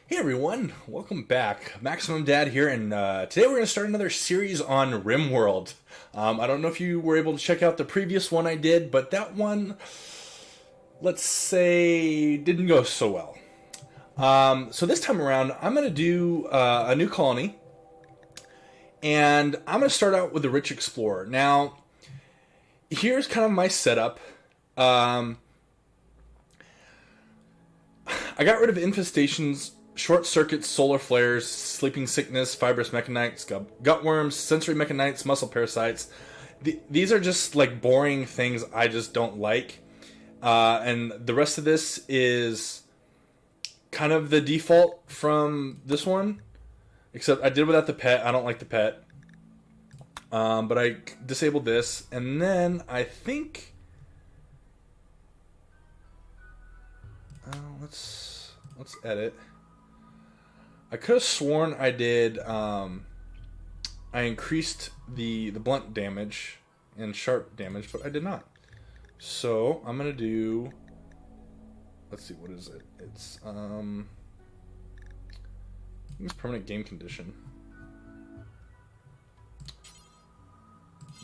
Hey everyone, welcome back. Maximum Dad here, and today we're going to start another series on RimWorld. I don't know if you were able to check out the previous one I did, but that one, let's say, didn't go so well. So this time around, I'm going to do a new colony, and I'm going to start out with the Rich Explorer. Now, here's kind of my setup. I got rid of infestations, short circuits, solar flares, sleeping sickness, fibrous mechanites, gutworms, sensory mechanites, muscle parasites. These are just like boring things I just don't like. And the rest of this is kind of the default from this one. Except I did without the pet. I don't like the pet. But I disabled this. And then I think... let's edit. I could have sworn I did. I increased the blunt damage and sharp damage, but I did not. So I'm gonna do. Let's see, what is it? It's it's permanent game condition.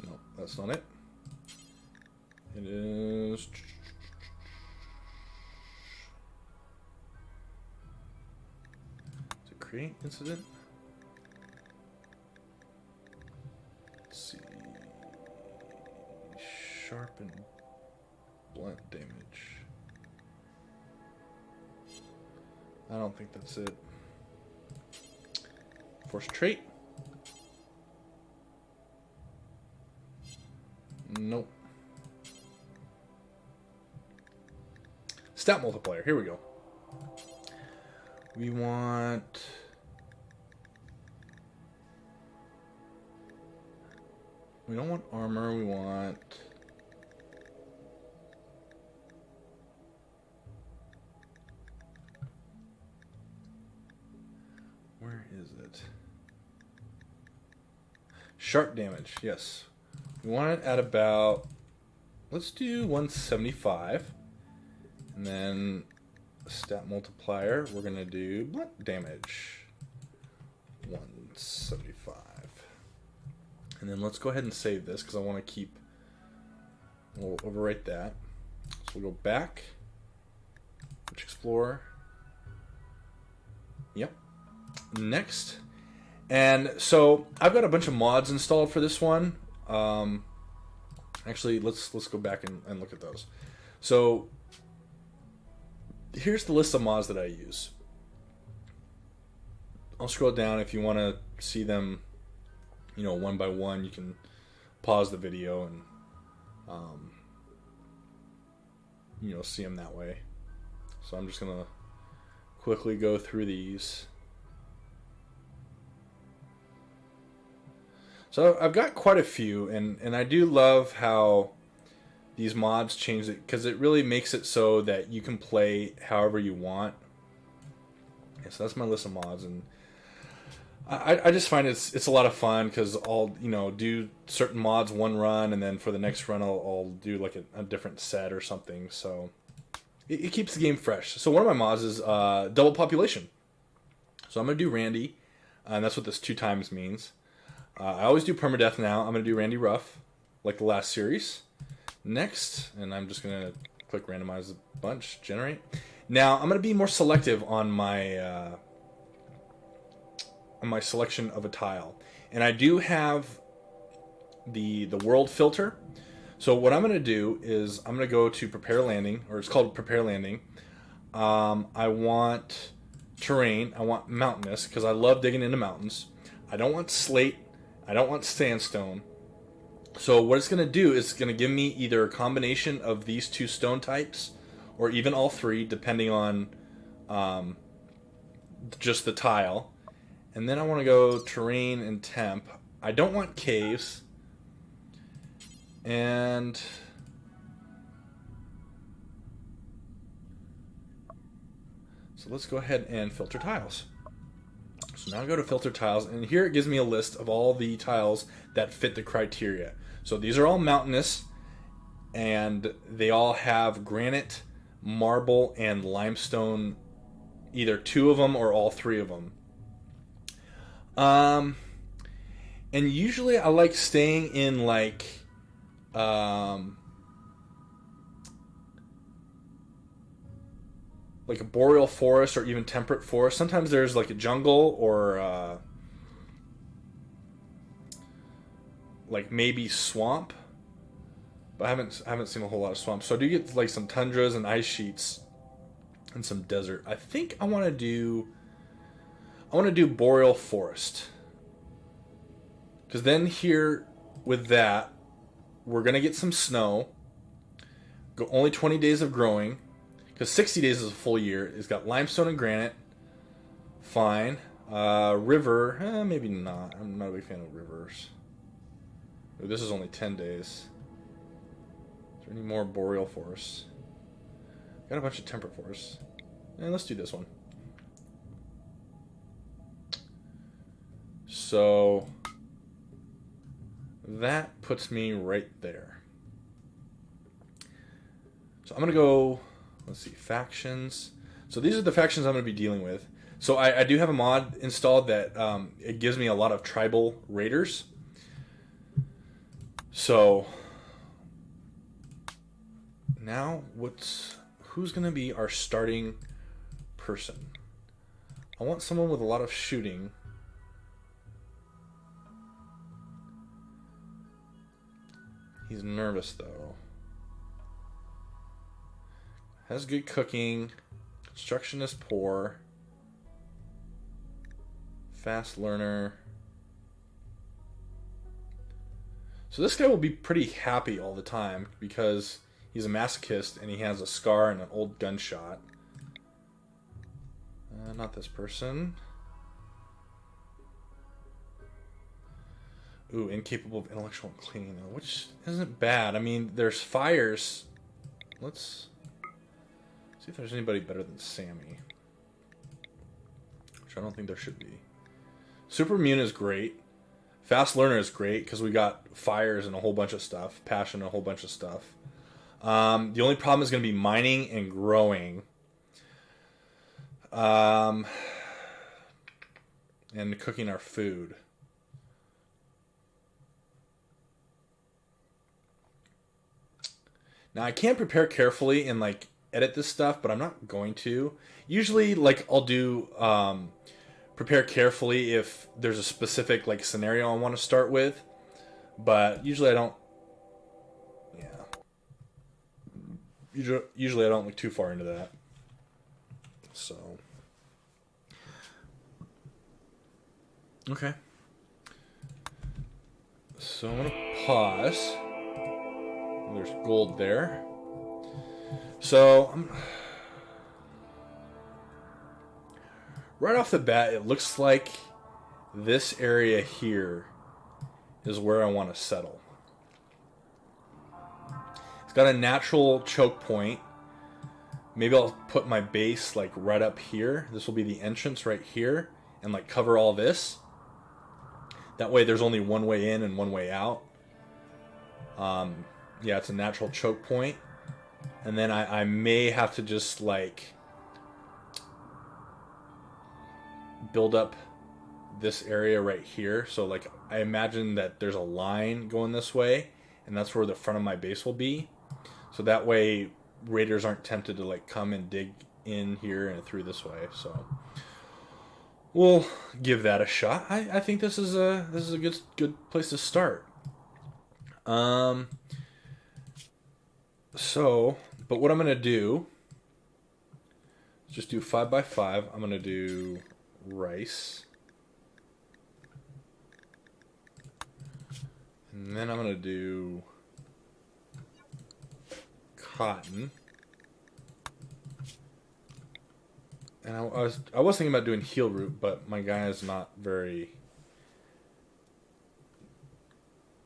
No, that's not it. It is. Create incident. Let's see. Sharpen blunt damage. I don't think that's it. Force trait. Nope. Stat multiplier. Here we go. We want... We don't want armor, we want... Where is it? Sharp damage, yes. We want it at about... Let's do 175. And then... Stat multiplier, we're going to do blunt damage. 175. And then let's go ahead and save this because I want to keep... We'll overwrite that. So we'll go back. Rich Explorer. Yep. Next. And so I've got a bunch of mods installed for this one. Actually, let's go back and look at those. So here's the list of mods that I use. I'll scroll down if you want to see them, you know, one by one. You can pause the video and, you know, see them that way. So I'm just going to quickly go through these. So I've got quite a few, and I do love how these mods change it, because it really makes it so that you can play however you want. Yeah, so that's my list of mods, and I just find it's a lot of fun because I'll, you know, do certain mods one run, and then for the next run I'll do like a different set or something. So it keeps the game fresh. So one of my mods is double population. So I'm gonna do Randy, and that's what this 2 times means. I always do permadeath now. I'm gonna do Randy Ruff, like the last series. Next, and I'm just gonna click randomize a bunch, generate. Now I'm gonna be more selective on my selection of a tile, and I do have the world filter. So what I'm gonna do is I'm gonna go to prepare landing, or it's called prepare landing. I want terrain. I want mountainous because I love digging into mountains. I don't want slate. I don't want sandstone. So what it's going to do is it's going to give me either a combination of these 2 stone types, or even all 3, depending on just the tile. And then I want to go terrain and temp. I don't want caves. And so let's go ahead and filter tiles. So now I go to filter tiles, and here it gives me a list of all the tiles that fit the criteria. So these are all mountainous, and they all have granite, marble, and limestone either 2 of them or all 3 of them. And usually I like staying in like a boreal forest or even temperate forest. Sometimes there's like a jungle or like maybe swamp, but I haven't seen a whole lot of swamp. So I do get like some tundras and ice sheets and some desert. I think I want to do boreal forest, because then here with that we're gonna get some snow. Only 20 days of growing, because 60 days is a full year. It's got limestone and granite. Fine. River, maybe not. I'm not a big fan of rivers. This is only 10 days. Is there any more boreal forests? Got a bunch of temperate forests. Let's do this one. So that puts me right there. So I'm going to go, let's see, factions. So these are the factions I'm going to be dealing with. So I do have a mod installed that it gives me a lot of tribal raiders. So now who's going to be our starting person? I want someone with a lot of shooting. He's nervous though. Has good cooking. Construction is poor. Fast learner. So this guy will be pretty happy all the time because he's a masochist and he has a scar and an old gunshot. Not this person. Ooh, incapable of intellectual cleaning though, which isn't bad. I mean, there's fires. Let's see if there's anybody better than Sammy. Which I don't think there should be. Super immune is great. Fast learner is great because we got fires and a whole bunch of stuff. Passion and a whole bunch of stuff. The only problem is going to be mining and growing. And cooking our food. Now I can prepare carefully and like edit this stuff, but I'm not going to. Usually like I'll do prepare carefully if there's a specific like scenario I want to start with, but usually I don't. Yeah. Usually I don't look too far into that. So. Okay. So I'm gonna pause. There's gold there. So right off the bat, it looks like this area here is where I want to settle. It's got a natural choke point. Maybe I'll put my base like right up here. This will be the entrance right here and like cover all this. That way there's only one way in and one way out. Yeah, it's a natural choke point. And then I may have to just like build up this area right here. So like I imagine that there's a line going this way and that's where the front of my base will be. So that way raiders aren't tempted to like come and dig in here and through this way. So we'll give that a shot. I think this is a good place to start. So, but what I'm gonna do is just do 5x5. I'm gonna do rice, and then I'm gonna do cotton. And I was thinking about doing heel root, but my guy is not very.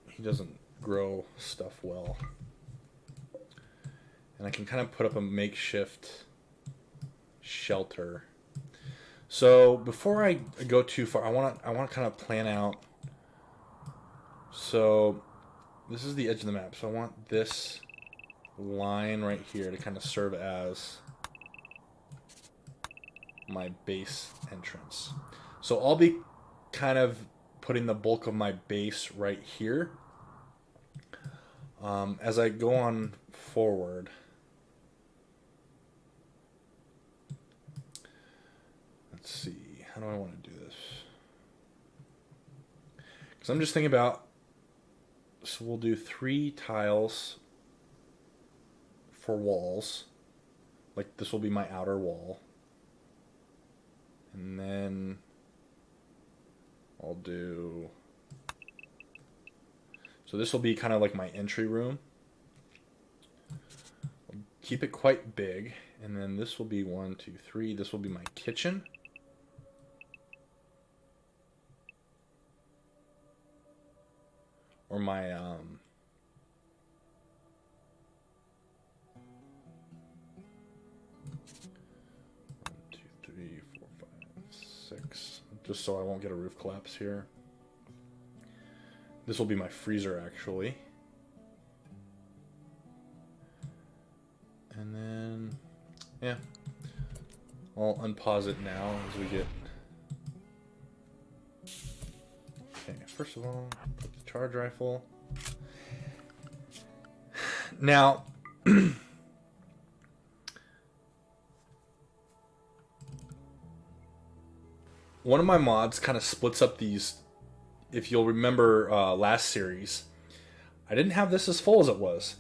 He doesn't grow stuff well. And I can kind of put up a makeshift shelter. So before I go too far, I want to kind of plan out. So this is the edge of the map. So I want this line right here to kind of serve as my base entrance. So I'll be kind of putting the bulk of my base right here. As I go on forward, let's see, how do I want to do this? Because I'm just thinking about, so we'll do 3 tiles for walls. Like this will be my outer wall. And then I'll do, so this will be kind of like my entry room. I'll keep it quite big. And then this will be 1, 2, 3. This will be my kitchen. Or my, 6, just so I won't get a roof collapse here. This will be my freezer, actually. And then, yeah, I'll unpause it now as we get. Okay, first of all, put the charge rifle. Now, one of my mods kind of splits up these. If you'll remember last series, I didn't have this as full as it was.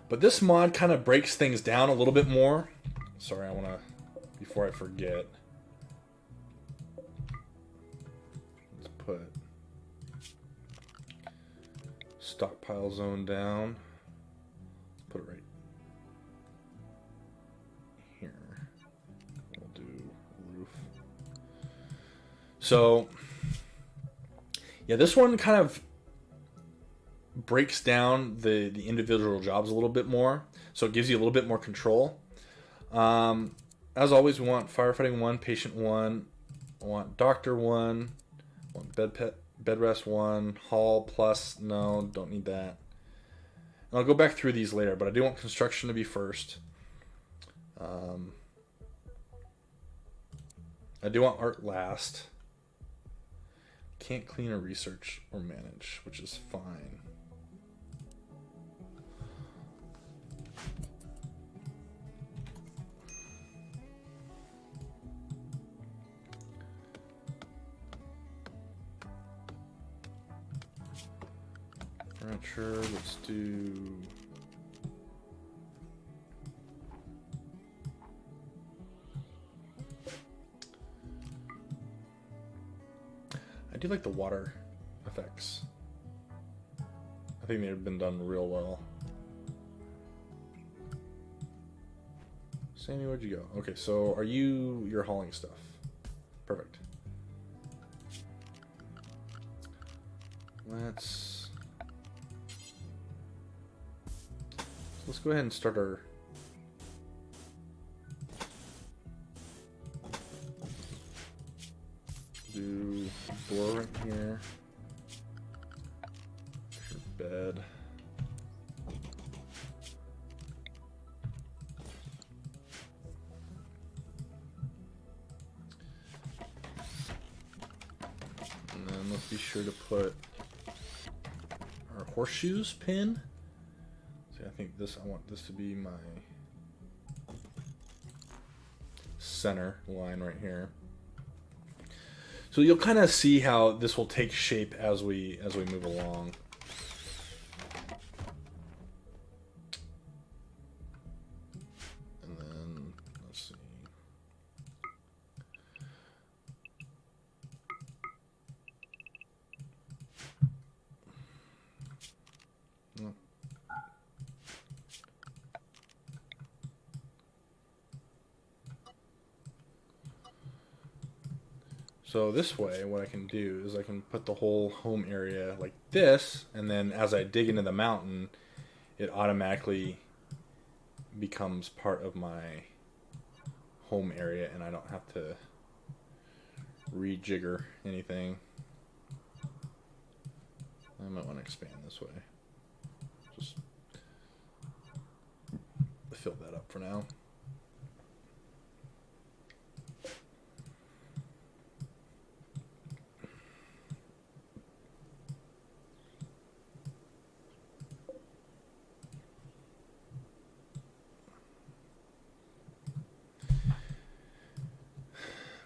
But this mod kind of breaks things down a little bit more. Sorry, I want to, before I forget. Let's put stockpile zone down. Put it right here. We'll do roof. So, yeah, this one kind of breaks down the individual jobs a little bit more. So it gives you a little bit more control. As always, we want firefighting 1, patient 1. I want doctor 1. I want bed rest 1. Hall plus, no, don't need that. And I'll go back through these later, but I do want construction to be first. I do want art last. Can't clean or research or manage, which is fine. Furniture, let's do. I do like the water effects. I think they've been done real well. Sammy, where'd you go? Okay, so are you're hauling stuff. Perfect. Let's go ahead and start our do door right here. Your bed. And then let's be sure to put our horseshoes pin. See, I think I want this to be my center line right here. So you'll kind of see how this will take shape as we move along. And then let's see. No. So this way, what I can do is I can put the whole home area like this, and then as I dig into the mountain, it automatically becomes part of my home area, and I don't have to rejigger anything. I might want to expand this way. Just fill that up for now.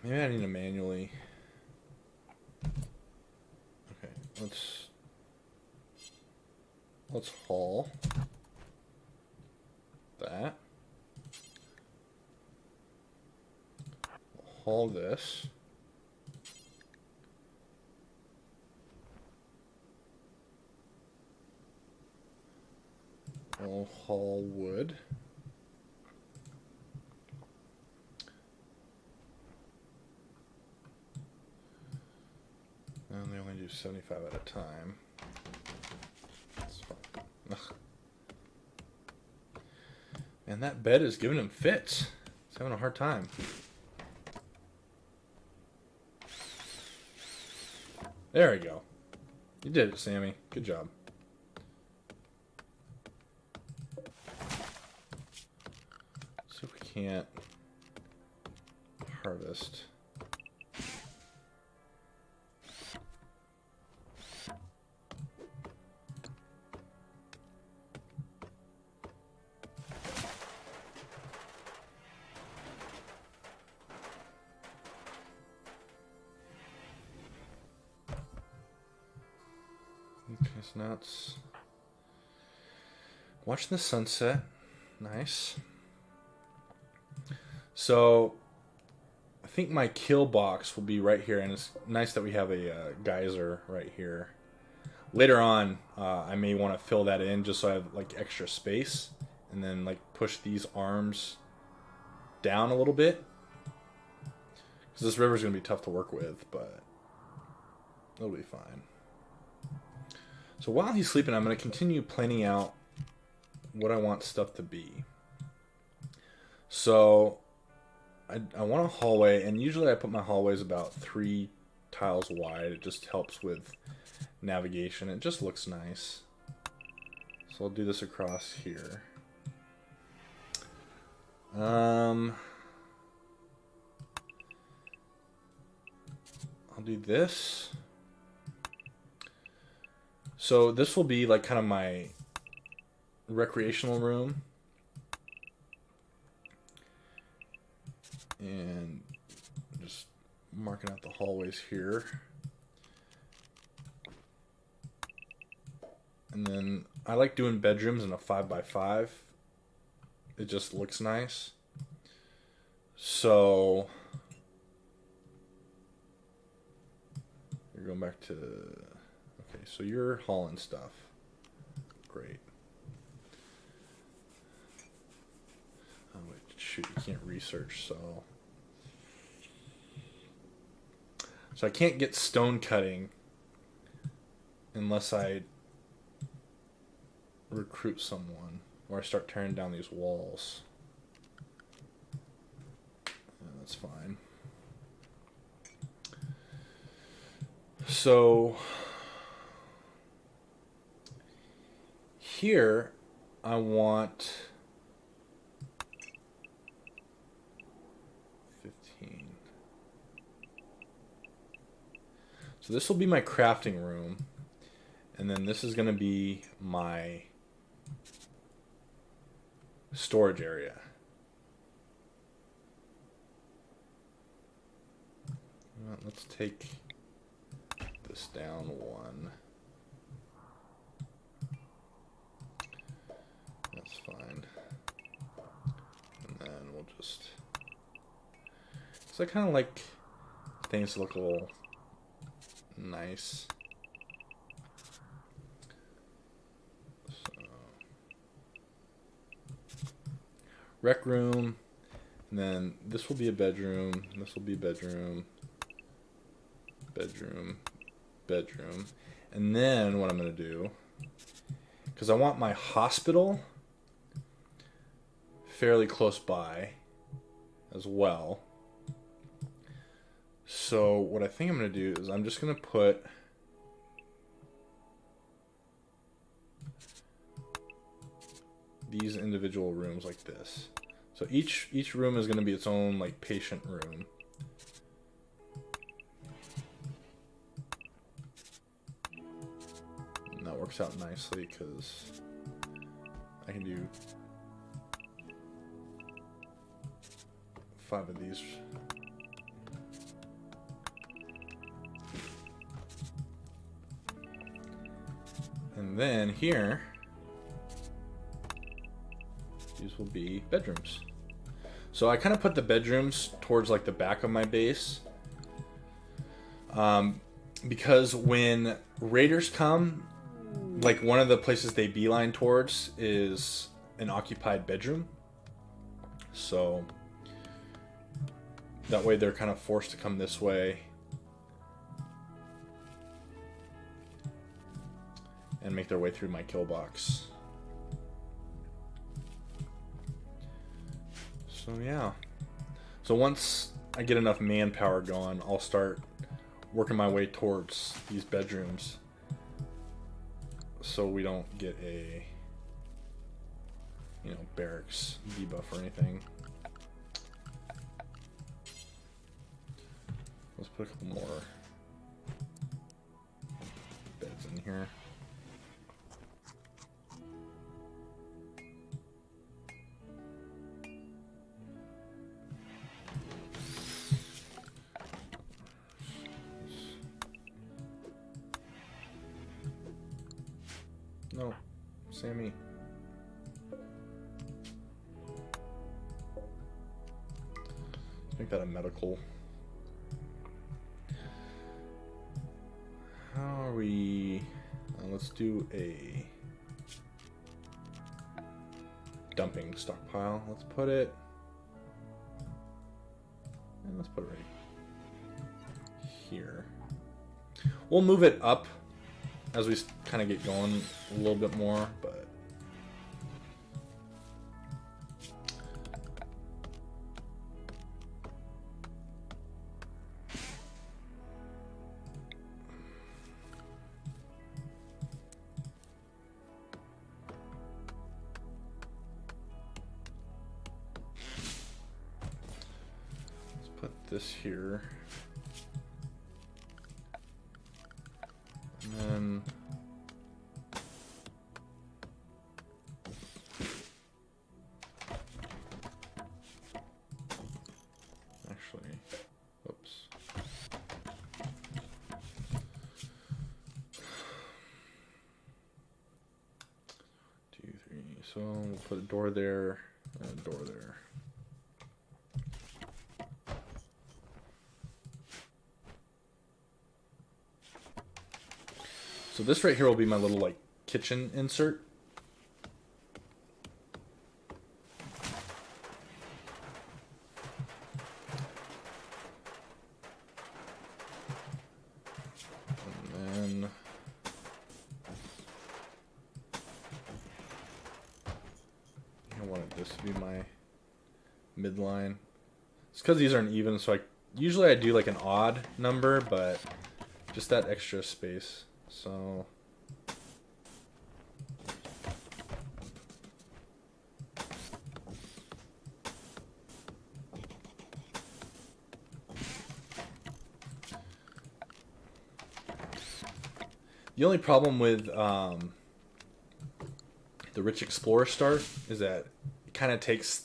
Maybe I need to manually. Okay, let's haul that. Haul this. We'll haul wood. And they only do 75 at a time. That's fine. Ugh. And that bed is giving him fits. He's having a hard time. There we go. You did it, Sammy. Good job. So if we can't harvest. Okay, so now it's watching the sunset. Nice. So I think my kill box will be right here, and it's nice that we have a geyser right here. Later on, I may want to fill that in just so I have like extra space, and then like push these arms down a little bit, because this river is going to be tough to work with, but it'll be fine. So while he's sleeping, I'm going to continue planning out what I want stuff to be. So I want a hallway, and usually I put my hallways about 3 tiles wide. It just helps with navigation. It just looks nice. So I'll do this across here. I'll do this. So this will be like kind of my recreational room. And just marking out the hallways here. And then I like doing bedrooms in a 5x5. It just looks nice. So you're going back to... Okay, so you're hauling stuff. Great. Oh, wait, shoot, you can't research, so... So I can't get stone cutting unless I recruit someone or I start tearing down these walls. Yeah, that's fine. So here I want 15. So this will be my crafting room, and then this is going to be my storage area. Let's take this down 1. That's fine. And then we'll just... So I kind of like things to look a little nice. So, rec room, and then this will be a bedroom, and this will be a bedroom, bedroom, bedroom, and then what I'm going to do, because I want my hospital fairly close by as well. So what I think I'm going to do is I'm just going to put these individual rooms like this. So each room is going to be its own like patient room. And that works out nicely because I can do 5 of these. And then here, these will be bedrooms. So I kind of put the bedrooms towards like the back of my base. Because when raiders come, like one of the places they beeline towards is an occupied bedroom. So that way they're kind of forced to come this way. And make their way through my kill box. So yeah. So once I get enough manpower going, I'll start working my way towards these bedrooms. So we don't get a, you know, barracks debuff or anything. Let's put a couple more beds in here. No, Sammy. Let's make that a medical. How are we? Let's do a dumping stockpile. Let's put it. And let's put it right here. We'll move it up as we kind of get going a little bit more, but let's put this here. And then actually, oops. 2, 3. So we'll put a door there and a door there. So this right here will be my little like kitchen insert. And then I wanted this to be my midline. It's because these aren't even, so usually I do like an odd number, but just that extra space. So the only problem with the Rich Explorer start is that it kind of takes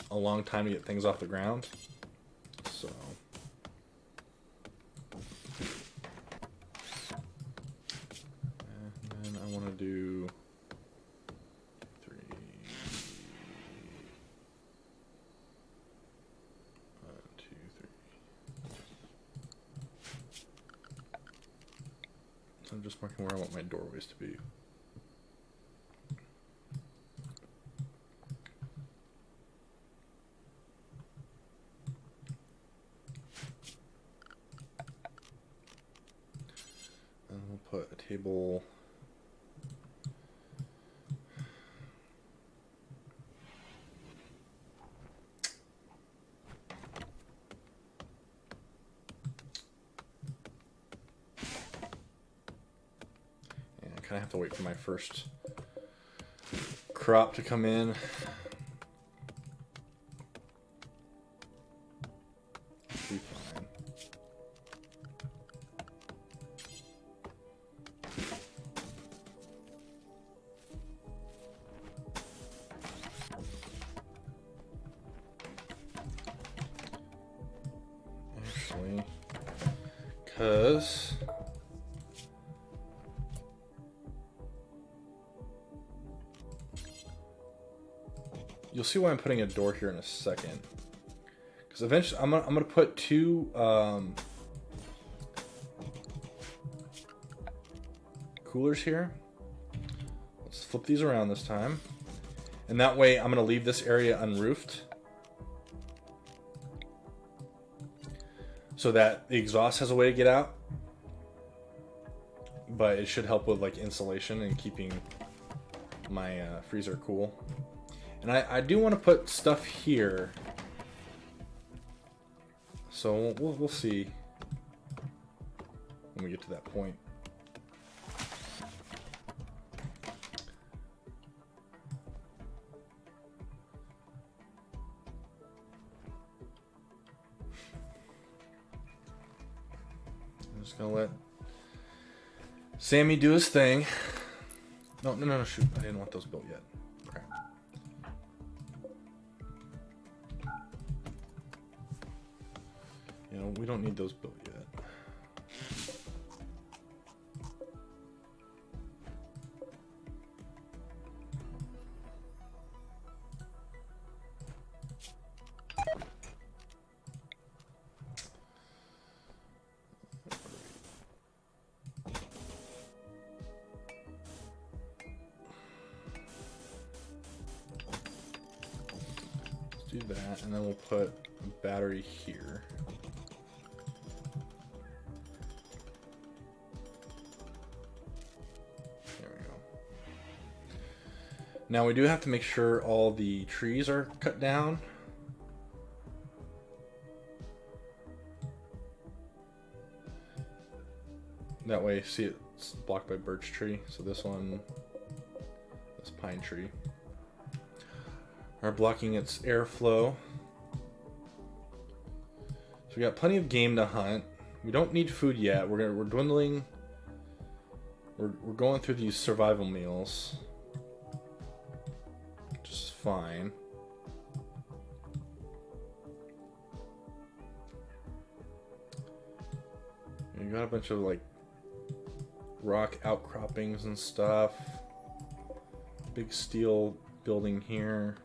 a long time to get things off the ground. So and then I want to do 3. 1, 2, 3. So I'm just marking where I want my doorways to be. And we'll put a table. And I kind of have to wait for my first crop to come in. Be fine. Actually, because you'll see why I'm putting a door here in a second. Because eventually I'm gonna put two coolers here. Let's flip these around this time. And that way I'm gonna leave this area unroofed, so that the exhaust has a way to get out. But it should help with like insulation and keeping my freezer cool. And I do want to put stuff here, so we'll see when we get to that point. I'm just gonna let Sammy do his thing. No, shoot. I didn't want those built yet. Crap. You know, we don't need those built yet. Do that, and then we'll put a battery here. There we go. Now we do have to make sure all the trees are cut down. That way, see, it's blocked by birch tree. So this one, this pine tree, are blocking its airflow. So we got plenty of game to hunt. We don't need food yet. We're dwindling. We're going through these survival meals, which is fine. You got a bunch of like rock outcroppings and stuff. Big steel building here.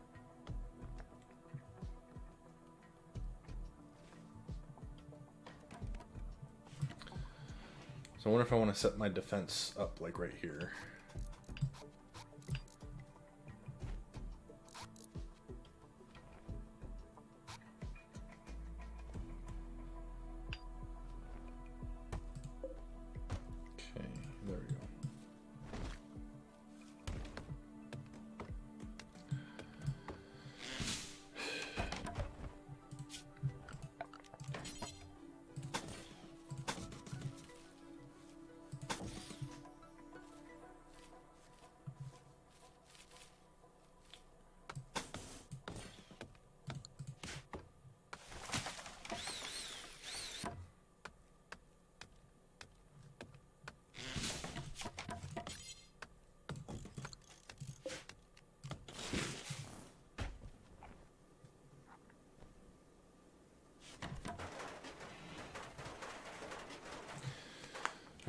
So I wonder if I want to set my defense up like right here. Okay, there we go.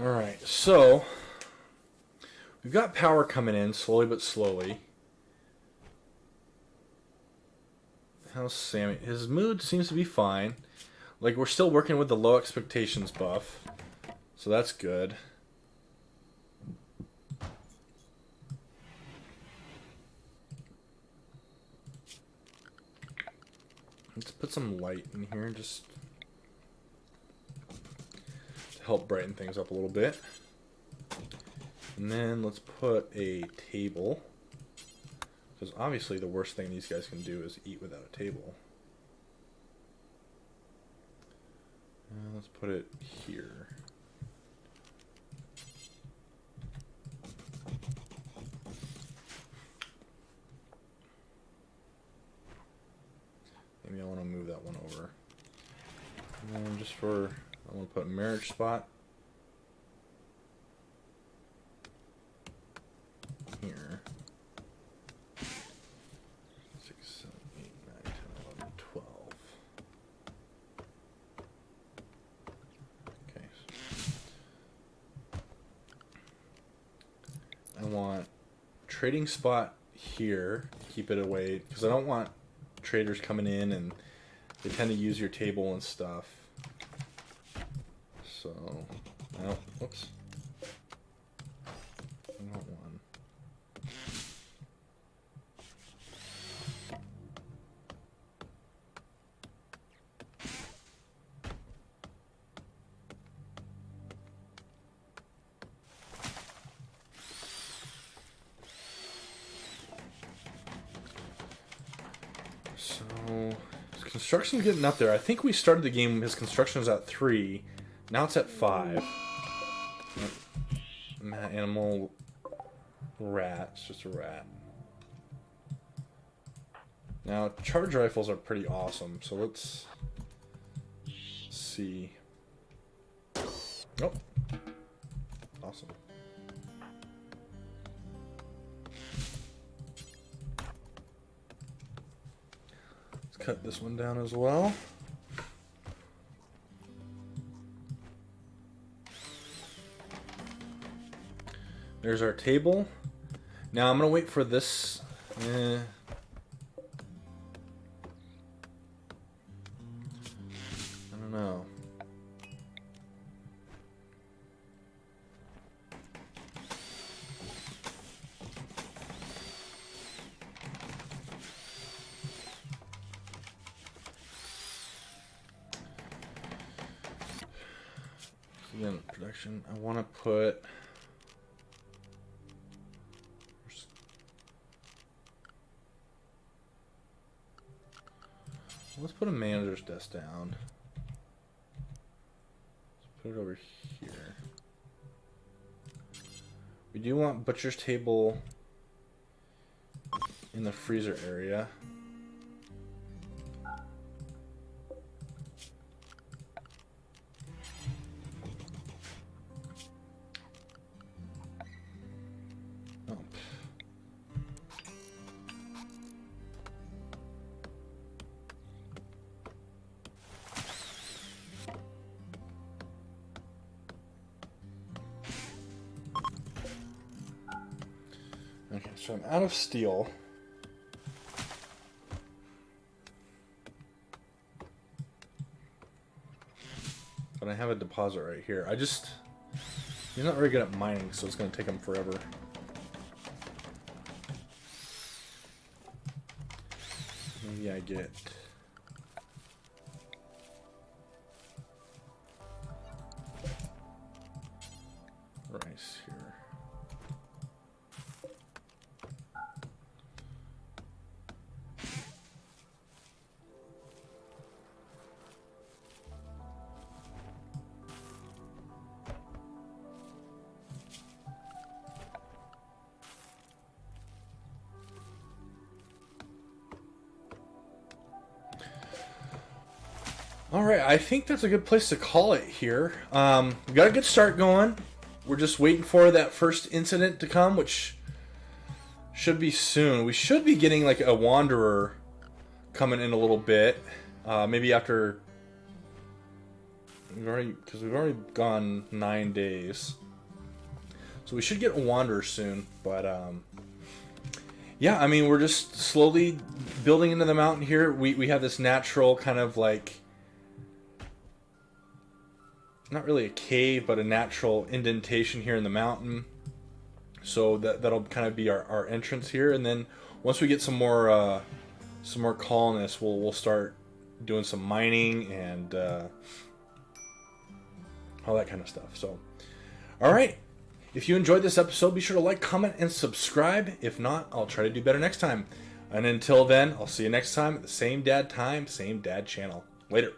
All right, so we've got power coming in slowly but slowly. How's Sammy? His mood seems to be fine. Like, we're still working with the low expectations buff, so that's good. Let's put some light in here just to help brighten things up a little bit. And then let's put a table, because obviously the worst thing these guys can do is eat without a table. And let's put it here. Maybe I want to move that one over. And then just for, I want to put a marriage spot here. 6, 7, 8, 9, 10, 11, 12. Okay. I want trading spot here, keep it away, because I don't want traders coming in and they tend to use your table and stuff. So, oh, whoops. I want one. So, construction's getting up there. I think we started the game, his construction was at 3. Now it's at 5. Animal rat. It's just a rat. Now, charge rifles are pretty awesome. So let's see. Oh. Awesome. Let's cut this one down as well. There's our table. Now I'm gonna wait for this. I don't know. Again, production. I want to put. Let's put a manager's desk down. Let's put it over here. We do want butcher's table in the freezer area. Oh. Okay, so I'm out of steel. But I have a deposit right here. He's not very good at mining, so it's going to take him forever. Maybe I get... rice here. Alright, I think that's a good place to call it here. We got a good start going. We're just waiting for that first incident to come, which should be soon. We should be getting like a wanderer coming in a little bit. Maybe after... Because we've already gone 9 days. So we should get a wanderer soon, but... yeah, I mean, we're just slowly building into the mountain here. We have this natural kind of like... not really a cave, but a natural indentation here in the mountain. So that'll kind of be our entrance here, and then once we get some more colonists, we'll start doing some mining and all that kind of stuff. So, all right. If you enjoyed this episode, be sure to like, comment, and subscribe. If not, I'll try to do better next time. And until then, I'll see you next time at the same dad time, same dad channel. Later.